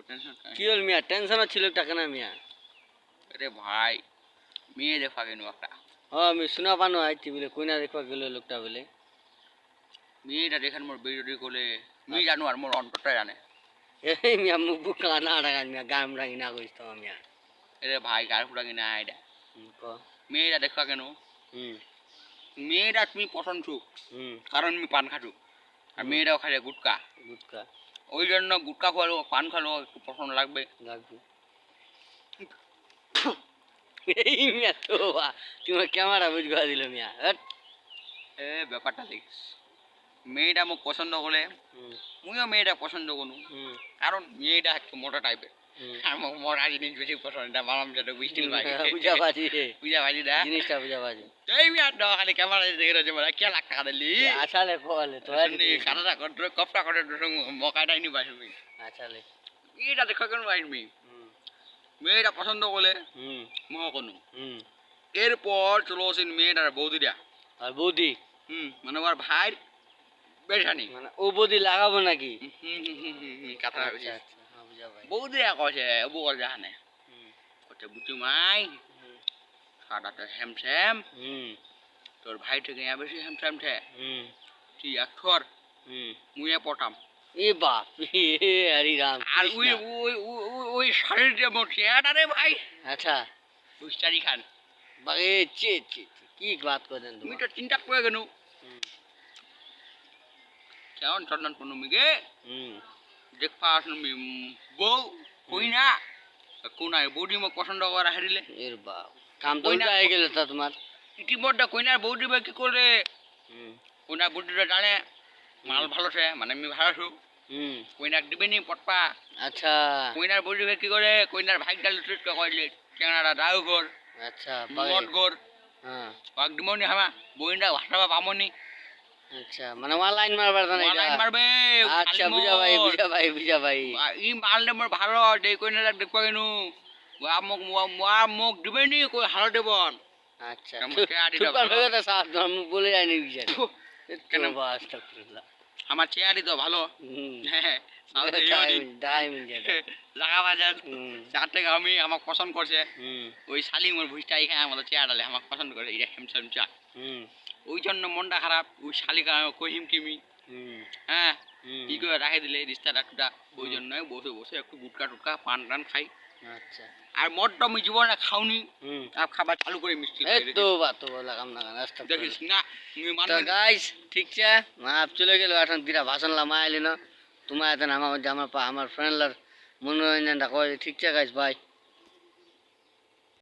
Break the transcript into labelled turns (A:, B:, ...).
A: tension
B: কি হল মিয়া tension ছিল টাকা না মিয়া
A: আরে ভাই মেয়ে দেখা গেল একটা
B: আমি শোনা পানো আইছি বলে কইনা দেখবা গেল লোকটা বলে
A: মেয়েটা দেখেন মোর বিরোধী কোলে মি জানো আর মোর অন্তরটা জানে
B: এই মিয়া মুখ বুক কানা টাকা মিয়া গাম রাঙি না কইছ তো মিয়া
A: আরে ভাই গার ফুটাকি না এটা
B: ক
A: মেয়েটা দেখা কেন
B: হুম
A: মেয়েটা তুমি পছন্দ ছু কারণ আমি পান খাটু আর মেয়েটাও খায় গুটকা
B: গুটকা
A: ওই জন্য গুটকা খাওয়ালো পান খালো একটু পছন্দ লাগবে
B: লাগবে এই মিয়া তো তোমার ক্যামেরা বুঝবা দিল মিয়া
A: এ ব্যাপারটা দেখিস মেয়েটা মোক পছন্দ করে মুইও মেয়েটা পছন্দ করু কারণ মেয়েটা একটু মোটা টাইপের আর মোক মোটা জিনিস বেশি পছন্দ এটা মামাম যেটা বুঝতে পারি
B: বুঝাবাজি
A: বুঝাবাজি না
B: জিনিসটা বুঝাবাজি
A: এই মিয়া দ খালি ক্যামেরা দেখে রয়েছে বলে কে লাখ টাকা দিলি
B: আছালে কোলে তো
A: কানাডা করে কপটা করে মকাটাই নি বাসবি
B: আছালে
A: মেয়েটা দেখো কেন বাইরবি মেয়েটা পছন্দ করলে মহ কোনো এরপর চলো সিন মেয়েটার বৌদিটা
B: আর বৌদি
A: মানে আমার ভাই বেশানি
B: মানে ও বৌদি লাগাবো নাকি
A: কথা
B: আচ্ছা আচ্ছা হ্যাঁ বুঝা ভাই
A: বৌদিরা কছে বউ কর জানে কছে বুচু মাই সাদাটা হ্যামস্যাম তোর ভাই থেকে বেশি হ্যামস্যাম ঠে তুই একথর মুয়ে পটাম
B: এ বাপ এ হরি রাম
A: আর ওই ওই ওই শাড়ির যে মোর চেহারা রে ভাই
B: আচ্ছা
A: বুঝতারি খান
B: বাগে চে চে কি বাত করেন
A: তুমি তো চিন্তা করে গেল কেমন চন্দন পূর্ণমীকে দেখবা আসুন বউ কই না কোনায় বৌদি মোক পছন্দ করা হারিলে
B: এর বাপ কাম তো উল্টা হয়ে গেল তা তোমার
A: ইতিমধ্যে কইনার বৌদি কি করে কইনার বৌদিটা জানে মাল ভালো সে মানে আমি ভালো আছো কইনাক দিবেনি পটপা
B: আচ্ছা
A: কইনার বৌদি কি করে কইনার ভাইটা লুটুট কইলে চেংড়াটা দাও ঘর
B: আচ্ছা
A: মদ ঘর
B: হ্যাঁ
A: পাক দিমনি হামা বইনটা ভাষাবা পামনি
B: আচ্ছা মানে অনলাইন মারবার না এটা
A: অনলাইন মারবে
B: আচ্ছা বুঝা ভাই
A: ই মাল নম্বর ভালো দে কইনা দেখবা কেনু মোক দিবেনি কই হাল দেবন
B: আচ্ছা তুই ভাবে তো সাথ আমি বলে যাইনি বিষয় কেন বাস আস্তাগফিরুল্লাহ
A: আমার চেয়ারই তো ভালো হ্যাঁ লাগা বাজার 4 টাকা আমি আমাকে পছন্দ করছে ওই শালি মোর ভুইটা এখানে আমাদের চেয়ার ডালে আমাকে পছন্দ করে এটা হেমসম চা ওই জন্য মনটা খারাপ ওই শালিকা কহিম কিমি হ্যাঁ কি করে রাখে দিলে রিস্তাটা টুটা ওই জন্য বসে বসে একটু গুটকা টুটকা পান টান খাই
B: আচ্ছা
A: আর মদটা আমি জীবনে খাওনি আর খাবার চালু করে মিষ্টি
B: এই তো বাত তো লাগাম না রাস্তা
A: দেখিস না তুমি
B: তো গাইস ঠিক আছে মাপ চলে গেল এখন দিরা ভাষণ লামা আইলি না তোমার এত আমার আমার ফ্রেন্ডলার মনোরঞ্জনটা কয় ঠিক আছে গাইস বাই